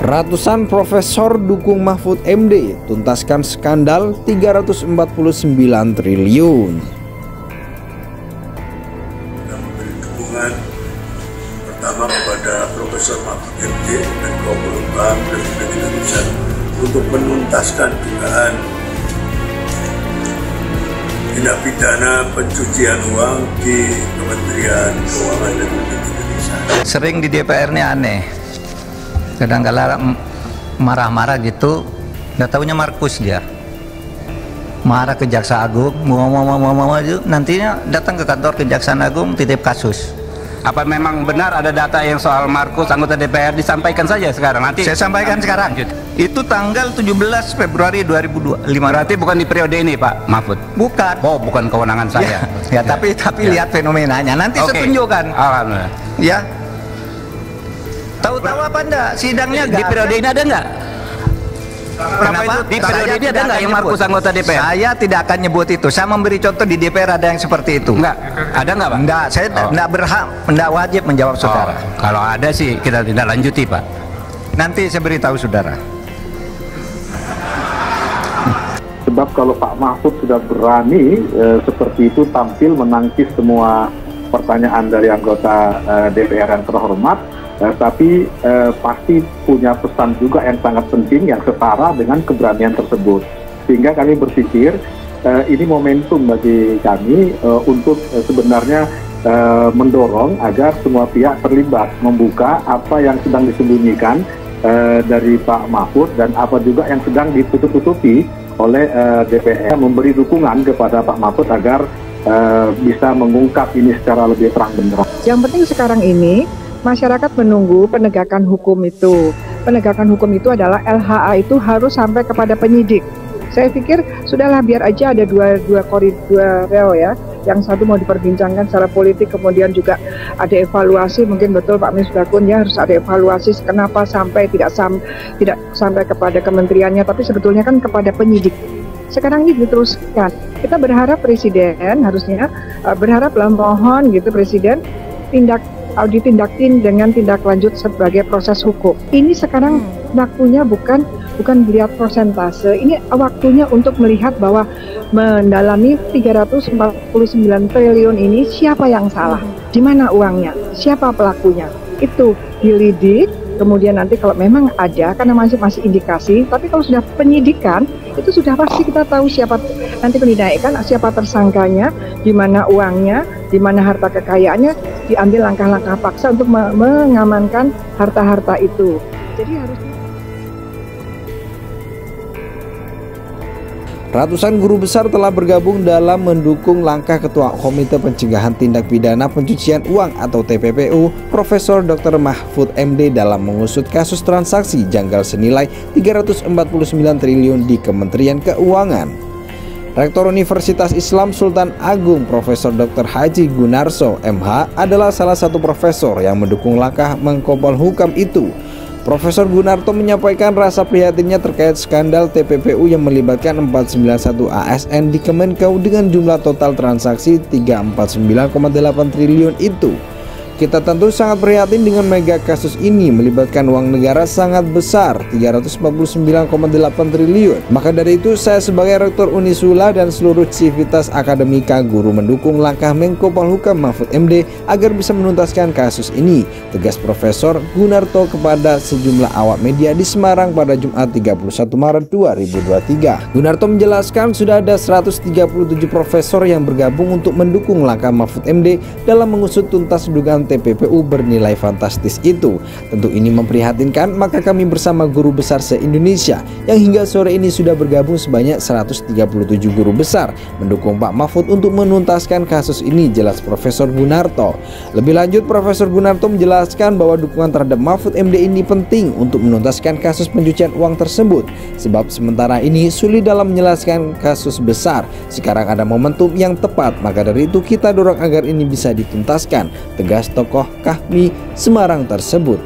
Ratusan profesor dukung Mahfud MD tuntaskan skandal 349 triliun. Kita memberi dukungan pertama kepada Profesor Mahfud MD dan Polhukam Republik Indonesia untuk menuntaskan dugaan tindak pidana pencucian uang di Kementerian Keuangan Republik Indonesia. Sering di DPR ini aneh. Kadang-kadang marah-marah gitu, nggak taunya Markus dia marah ke Jaksa Agung, nantinya datang ke kantor Kejaksaan Agung titip kasus. Apa memang benar ada data yang soal Markus anggota DPR? Disampaikan saja sekarang. Nanti saya sampaikan sekarang. Itu tanggal 17 Februari 2025. Berarti bukan di periode ini, Pak Mahfud? Bukan. Oh, bukan kewenangan saya. Ya, tapi lihat fenomenanya. Nanti saya tunjukkan. Alhamdulillah. Ya. Tahu-tahu apa enggak? Sidangnya di periode ini ada enggak? Kenapa? Di periode ini ada enggak yang Markus anggota DPR? Saya tidak akan nyebut itu. Saya memberi contoh di DPR ada yang seperti itu. Enggak. Ada enggak, Pak? Enggak, saya enggak berhak, enggak wajib menjawab saudara. Kalau ada sih kita tidak lanjuti, Pak. Nanti saya beritahu saudara. Sebab kalau Pak Mahfud sudah berani seperti itu tampil menangkis semua pertanyaan dari anggota DPR yang terhormat, tapi pasti punya pesan juga yang sangat penting yang setara dengan keberanian tersebut. Sehingga kami berpikir ini momentum bagi kami untuk sebenarnya mendorong agar semua pihak terlibat, membuka apa yang sedang disembunyikan dari Pak Mahfud dan apa juga yang sedang ditutup-tutupi oleh DPR, memberi dukungan kepada Pak Mahfud agar bisa mengungkap ini secara lebih terang benderang. Yang penting sekarang ini masyarakat menunggu penegakan hukum itu. Penegakan hukum itu adalah LHA itu harus sampai kepada penyidik. Saya pikir sudahlah biar aja ada dua rel ya. Yang satu mau diperbincangkan secara politik, kemudian juga ada evaluasi. Mungkin betul Pak Misbakun ya, harus ada evaluasi kenapa sampai tidak sampai kepada kementeriannya, tapi sebetulnya kan kepada penyidik. Sekarang ini diteruskan. Kita berharap presiden harusnya berharaplah mohon gitu presiden ditindakin dengan tindak lanjut sebagai proses hukum. Ini sekarang waktunya bukan melihat persentase, ini waktunya untuk melihat bahwa mendalami 349 triliun ini siapa yang salah, di mana uangnya, siapa pelakunya. Itu dilidik, kemudian nanti kalau memang ada, karena masih indikasi, tapi kalau sudah penyidikan, itu sudah pasti kita tahu siapa nanti penindakan, siapa tersangkanya, di mana uangnya, di mana harta kekayaannya, diambil langkah-langkah paksa untuk mengamankan harta-harta itu. Jadi harus. Ratusan guru besar telah bergabung dalam mendukung langkah Ketua Komite Pencegahan Tindak Pidana Pencucian Uang atau TPPU, Profesor Dr. Mahfud MD dalam mengusut kasus transaksi janggal senilai 349 triliun di Kementerian Keuangan. Rektor Universitas Islam Sultan Agung Profesor Dr. Haji Gunarso MH adalah salah satu profesor yang mendukung langkah Menko Polhukam itu. Profesor Gunarto menyampaikan rasa prihatinnya terkait skandal TPPU yang melibatkan 491 ASN di Kemenkeu dengan jumlah total transaksi 349,8 triliun itu. Kita tentu sangat prihatin dengan mega kasus ini melibatkan uang negara sangat besar 349,8 triliun. Maka dari itu saya sebagai Rektor Unisula dan seluruh civitas akademika guru mendukung langkah Menko Polhukam Mahfud MD agar bisa menuntaskan kasus ini, tegas Profesor Gunarto kepada sejumlah awak media di Semarang pada Jumat 31 Maret 2023. Gunarto menjelaskan sudah ada 137 profesor yang bergabung untuk mendukung langkah Mahfud MD dalam mengusut tuntas dugaan TPPU bernilai fantastis itu. Tentu ini memprihatinkan, maka kami bersama guru besar se-Indonesia yang hingga sore ini sudah bergabung sebanyak 137 guru besar mendukung Pak Mahfud untuk menuntaskan kasus ini, jelas Profesor Gunarto. Lebih lanjut, Profesor Gunarto menjelaskan bahwa dukungan terhadap Mahfud MD ini penting untuk menuntaskan kasus pencucian uang tersebut, sebab sementara ini sulit dalam menjelaskan kasus besar. Sekarang ada momentum yang tepat, maka dari itu kita dorong agar ini bisa dituntaskan, tegas tokoh Kahmi Semarang tersebut.